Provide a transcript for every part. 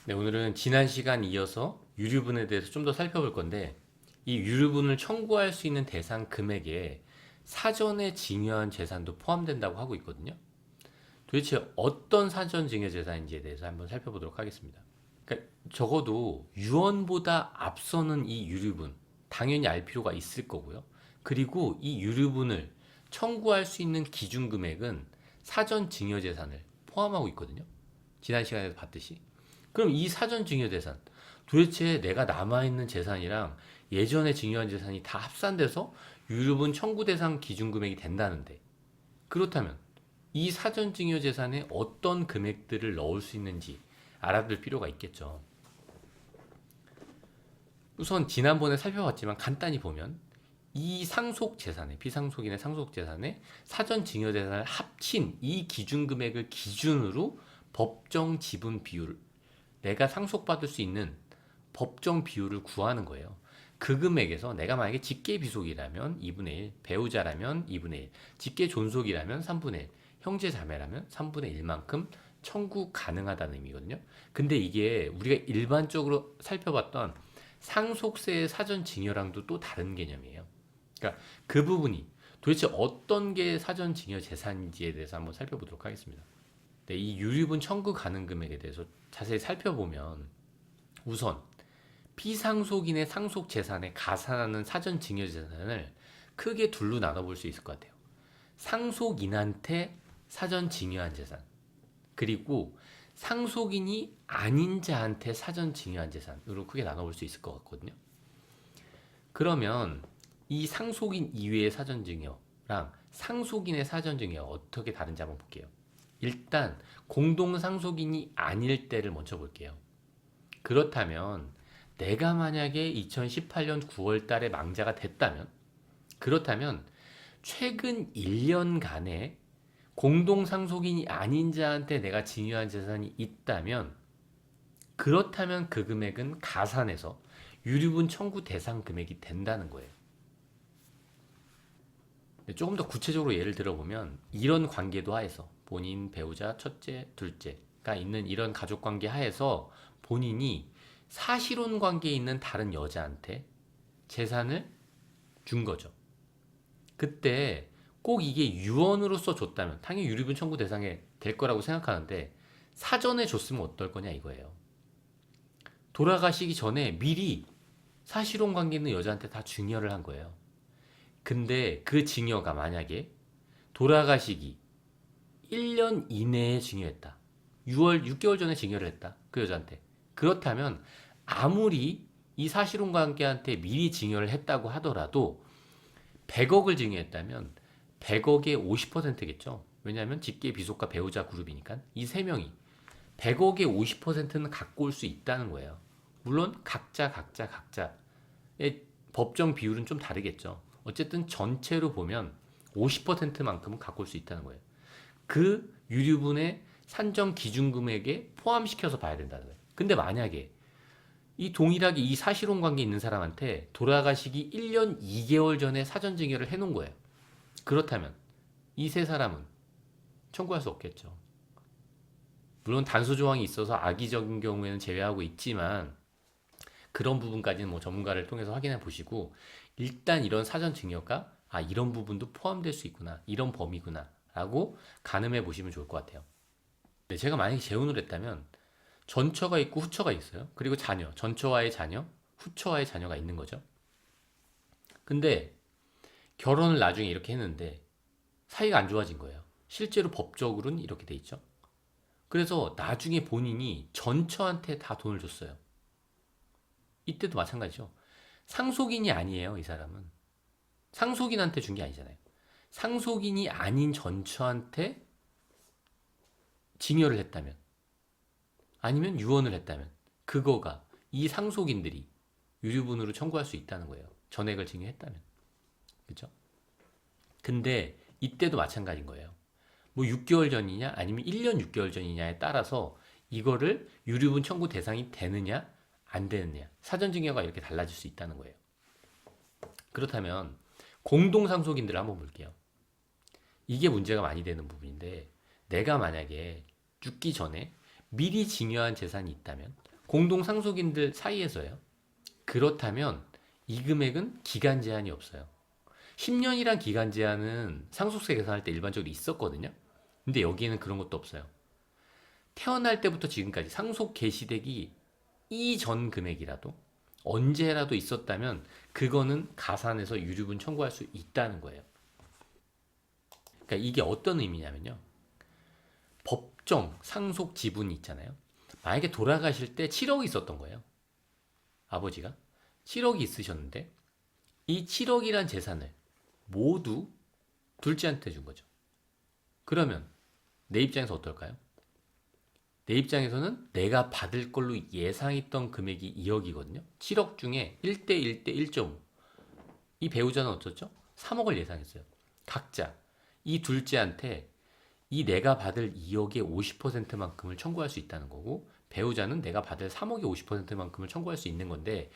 네, 오늘은 지난 시간 이어서 유류분에 대해서 좀 더 살펴볼 건데, 이 유류분을 청구할 수 있는 대상 금액에 사전에 증여한 재산도 포함된다고 하고 있거든요. 도대체 어떤 사전 증여 재산인지에 대해서 한번 살펴보도록 하겠습니다. 그러니까 적어도 유언보다 앞서는 이 유류분, 당연히 알 필요가 있을 거고요. 그리고 이 유류분을 청구할 수 있는 기준 금액은 사전 증여 재산을 포함하고 있거든요. 지난 시간에도 봤듯이. 그럼 이 사전 증여 재산, 도대체 내가 남아있는 재산이랑 예전에 증여한 재산이 다 합산돼서 유류분 청구 대상 기준 금액이 된다는데, 그렇다면 이 사전 증여 재산에 어떤 금액들을 넣을 수 있는지 알아둘 필요가 있겠죠. 우선 지난번에 살펴봤지만 간단히 보면 이 상속 재산에, 비상속인의 상속 재산에 사전 증여 재산을 합친 이 기준 금액을 기준으로 법정 지분 비율, 내가 상속받을 수 있는 법정 비율을 구하는 거예요. 그 금액에서 내가 만약에 직계 비속이라면 2분의 1, 배우자라면 2분의 1, 직계 존속이라면 3분의 1, 형제 자매라면 3분의 1만큼 청구 가능하다는 의미거든요. 근데 이게 우리가 일반적으로 살펴봤던 상속세의 사전 증여랑도 또 다른 개념이에요. 그러니까 그 부분이 도대체 어떤 게 사전 증여 재산인지에 대해서 한번 살펴보도록 하겠습니다. 네, 이 유류분 청구 가능 금액에 대해서 자세히 살펴보면 우선 피상속인의 상속 재산에 가산하는 사전 증여 재산을 크게 둘로 나눠볼 수 있을 것 같아요. 상속인한테 사전 증여한 재산, 그리고 상속인이 아닌 자한테 사전 증여한 재산으로 크게 나눠볼 수 있을 것 같거든요. 그러면 이 상속인 이외의 사전 증여랑 상속인의 사전 증여 어떻게 다른지 한번 볼게요. 일단 공동 상속인이 아닐 때를 먼저 볼게요. 그렇다면 내가 만약에 2018년 9월 달에 망자가 됐다면, 그렇다면 최근 1년간에 공동 상속인이 아닌 자한테 내가 증여한 재산이 있다면, 그렇다면 그 금액은 가산해서 유류분 청구 대상 금액이 된다는 거예요. 조금 더 구체적으로 예를 들어보면 이런 관계도 하에서 본인, 배우자, 첫째, 둘째가 있는 이런 가족 관계 하에서 본인이 사실혼 관계에 있는 다른 여자한테 재산을 준 거죠. 그때 꼭 이게 유언으로서 줬다면 당연히 유류분 청구 대상에 될 거라고 생각하는데, 사전에 줬으면 어떨 거냐 이거예요. 돌아가시기 전에 미리 사실혼 관계 있는 여자한테 다 증여를 한 거예요. 근데 그 증여가 만약에 돌아가시기 1년 이내에 증여했다. 6개월 전에 증여를 했다. 그 여자한테. 그렇다면 아무리 이 사실혼 관계한테 미리 증여를 했다고 하더라도 100억을 증여했다면 100억의 50%겠죠. 왜냐하면 직계 비속과 배우자 그룹이니까 이 세 명이 100억의 50%는 갖고 올 수 있다는 거예요. 물론 각자의 법정 비율은 좀 다르겠죠. 어쨌든 전체로 보면 50%만큼은 갖고 올 수 있다는 거예요. 그 유류분의 산정 기준 금액에 포함시켜서 봐야 된다는 거예요. 근데 만약에 이 동일하게 이 사실혼 관계 있는 사람한테 돌아가시기 1년 2개월 전에 사전 증여를 해놓은 거예요. 그렇다면 이 세 사람은 청구할 수 없겠죠. 물론 단수 조항이 있어서 악의적인 경우에는 제외하고 있지만, 그런 부분까지는 뭐 전문가를 통해서 확인해 보시고, 일단 이런 사전 증여가 이런 부분도 포함될 수 있구나, 이런 범위구나 라고 가늠해 보시면 좋을 것 같아요. 네, 제가 만약에 재혼을 했다면 전처가 있고 후처가 있어요. 그리고 자녀, 전처와의 자녀, 후처와의 자녀가 있는 거죠. 근데 결혼을 나중에 이렇게 했는데 사이가 안 좋아진 거예요. 실제로 법적으로는 이렇게 돼 있죠. 그래서 나중에 본인이 전처한테 다 돈을 줬어요. 이때도 마찬가지죠. 상속인이 아니에요, 이 사람은. 상속인한테 준 게 아니잖아요. 상속인이 아닌 전처한테 증여를 했다면, 아니면 유언을 했다면, 그거가 이 상속인들이 유류분으로 청구할 수 있다는 거예요. 전액을 증여했다면. 그렇죠? 근데 이때도 마찬가지인 거예요. 뭐 6개월 전이냐 아니면 1년 6개월 전이냐에 따라서 이거를 유류분 청구 대상이 되느냐 안 되느냐, 사전 증여가 이렇게 달라질 수 있다는 거예요. 그렇다면 공동상속인들을 한번 볼게요. 이게 문제가 많이 되는 부분인데, 내가 만약에 죽기 전에 미리 증여한 재산이 있다면 공동 상속인들 사이에서요. 그렇다면 이 금액은 기간 제한이 없어요. 10년이란 기간 제한은 상속세 계산할 때 일반적으로 있었거든요. 근데 여기에는 그런 것도 없어요. 태어날 때부터 지금까지 상속 개시되기 이전 금액이라도 언제라도 있었다면 그거는 가산해서 유류분 청구할 수 있다는 거예요. 그러니까 이게 어떤 의미냐면요. 법정 상속 지분이 있잖아요. 만약에 돌아가실 때 7억이 있었던 거예요. 아버지가 7억이 있으셨는데 이 7억이란 재산을 모두 둘째한테 준 거죠. 그러면 내 입장에서 어떨까요? 내 입장에서는 내가 받을 걸로 예상했던 금액이 2억이거든요. 7억 중에 1대 1대 1.5. 이 배우자는 어쩌죠? 3억을 예상했어요. 각자 이 둘째한테 이 내가 받을 2억의 50%만큼을 청구할 수 있다는 거고, 배우자는 내가 받을 3억의 50%만큼을 청구할 수 있는 건데,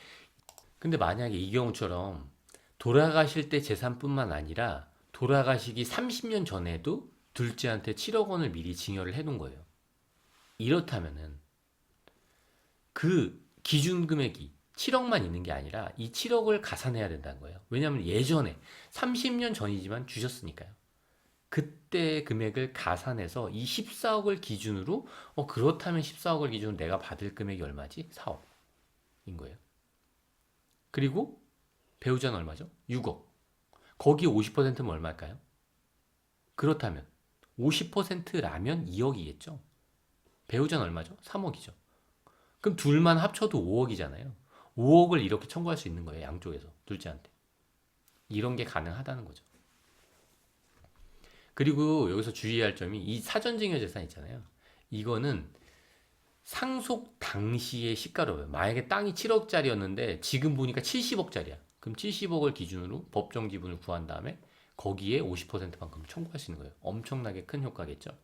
근데 만약에 이 경우처럼 돌아가실 때 재산뿐만 아니라 돌아가시기 30년 전에도 둘째한테 7억 원을 미리 증여를 해놓은 거예요. 이렇다면은 그 기준 금액이 7억만 있는 게 아니라 이 7억을 가산해야 된다는 거예요. 왜냐하면 예전에 30년 전이지만 주셨으니까요. 그때 금액을 가산해서 이 14억을 기준으로 그렇다면 14억을 기준으로 내가 받을 금액이 얼마지? 4억인 거예요. 그리고 배우자는 얼마죠? 6억. 거기 50%면 얼마일까요? 그렇다면 50%라면 2억이겠죠. 배우자는 얼마죠? 3억이죠. 그럼 둘만 합쳐도 5억이잖아요. 5억을 이렇게 청구할 수 있는 거예요. 양쪽에서 둘째한테. 이런 게 가능하다는 거죠. 그리고 여기서 주의할 점이 이 사전증여 재산 있잖아요. 이거는 상속 당시의 시가로요. 만약에 땅이 7억짜리였는데 지금 보니까 70억짜리야. 그럼 70억을 기준으로 법정 지분을 구한 다음에 거기에 50%만큼 청구할 수 있는 거예요. 엄청나게 큰 효과겠죠.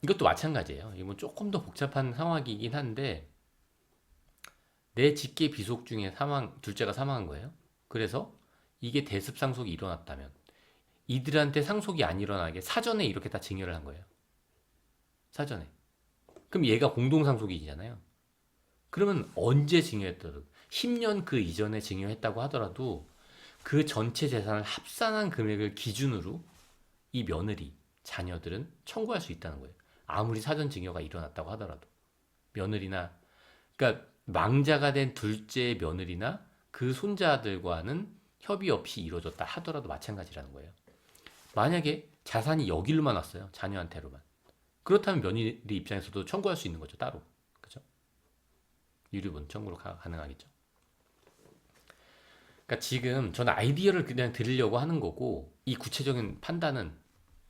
이것도 마찬가지예요. 이건 조금 더 복잡한 상황이긴 한데 내 직계 비속 중에 둘째가 사망한 거예요. 그래서 이게 대습 상속이 일어났다면 이들한테 상속이 안 일어나게 사전에 이렇게 다 증여를 한 거예요. 사전에. 그럼 얘가 공동상속이잖아요. 그러면 언제 증여했더라도 10년 그 이전에 증여했다고 하더라도 그 전체 재산을 합산한 금액을 기준으로 이 며느리, 자녀들은 청구할 수 있다는 거예요. 아무리 사전 증여가 일어났다고 하더라도. 며느리나, 그러니까 망자가 된 둘째 며느리나 그 손자들과는 협의 없이 이루어졌다 하더라도 마찬가지라는 거예요. 만약에 자산이 여기로만 왔어요. 자녀한테로만. 그렇다면 며느리 입장에서도 청구할 수 있는 거죠. 따로. 그죠? 유류분 청구로 가능하겠죠. 그러니까 지금 저는 아이디어를 그냥 드리려고 하는 거고 이 구체적인 판단은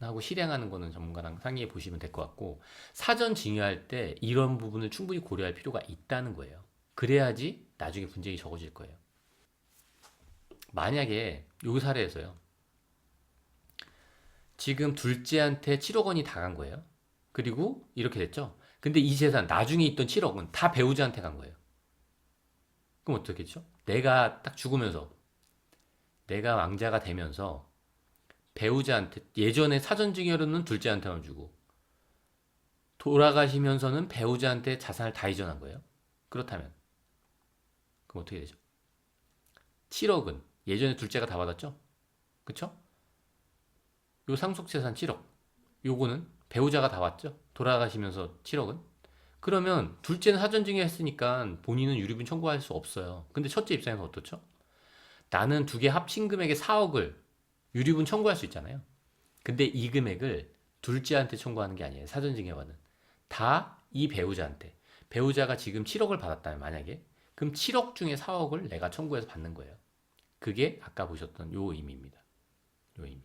하고 실행하는 거는 전문가랑 상의해 보시면 될 것 같고, 사전 증여할 때 이런 부분을 충분히 고려할 필요가 있다는 거예요. 그래야지 나중에 분쟁이 적어질 거예요. 만약에 요 사례에서요. 지금 둘째한테 7억 원이 다 간 거예요. 그리고 이렇게 됐죠. 근데 이 재산 나중에 있던 7억은 다 배우자한테 간 거예요. 그럼 어떻게 됐죠? 내가 딱 죽으면서 내가 왕자가 되면서 배우자한테, 예전에 사전증여로는 둘째한테만 주고 돌아가시면서는 배우자한테 자산을 다 이전한 거예요. 그렇다면 그럼 어떻게 되죠? 7억은 예전에 둘째가 다 받았죠? 그쵸? 요 상속재산 7억, 요거는 배우자가 다 받죠? 돌아가시면서 7억은? 그러면 둘째는 사전증여 했으니까 본인은 유류분 청구할 수 없어요. 근데 첫째 입장에서 어떻죠? 나는 두 개 합친 금액의 4억을 유류분 청구할 수 있잖아요. 근데 이 금액을 둘째한테 청구하는 게 아니에요. 사전증여받은. 다 이 배우자한테. 배우자가 지금 7억을 받았다면 만약에, 그럼 7억 중에 4억을 내가 청구해서 받는 거예요. 그게 아까 보셨던 요 의미입니다. 요 의미.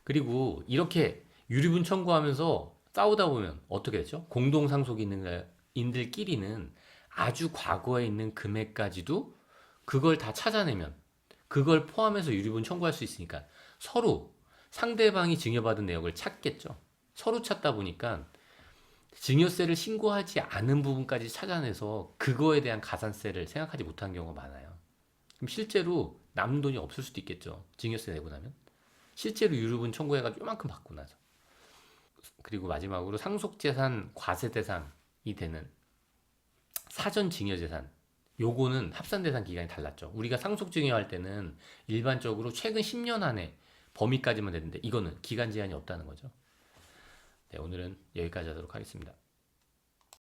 그리고 이렇게 유류분 청구하면서 싸우다 보면 어떻게 되죠? 공동상속인들끼리는 아주 과거에 있는 금액까지도 그걸 다 찾아내면 그걸 포함해서 유류분 청구할 수 있으니까 서로 상대방이 증여받은 내역을 찾겠죠. 서로 찾다 보니까 증여세를 신고하지 않은 부분까지 찾아내서 그거에 대한 가산세를 생각하지 못한 경우가 많아요. 그럼 실제로 남는 돈이 없을 수도 있겠죠. 증여세 내고 나면. 실제로 유류분 청구해가지고 요만큼 받고 나서. 그리고 마지막으로 상속재산 과세대상이 되는 사전증여재산, 요거는 합산대상 기간이 달랐죠. 우리가 상속증여할 때는 일반적으로 최근 10년 안에 범위까지만 되는데 이거는 기간 제한이 없다는 거죠. 네, 오늘은 여기까지 하도록 하겠습니다.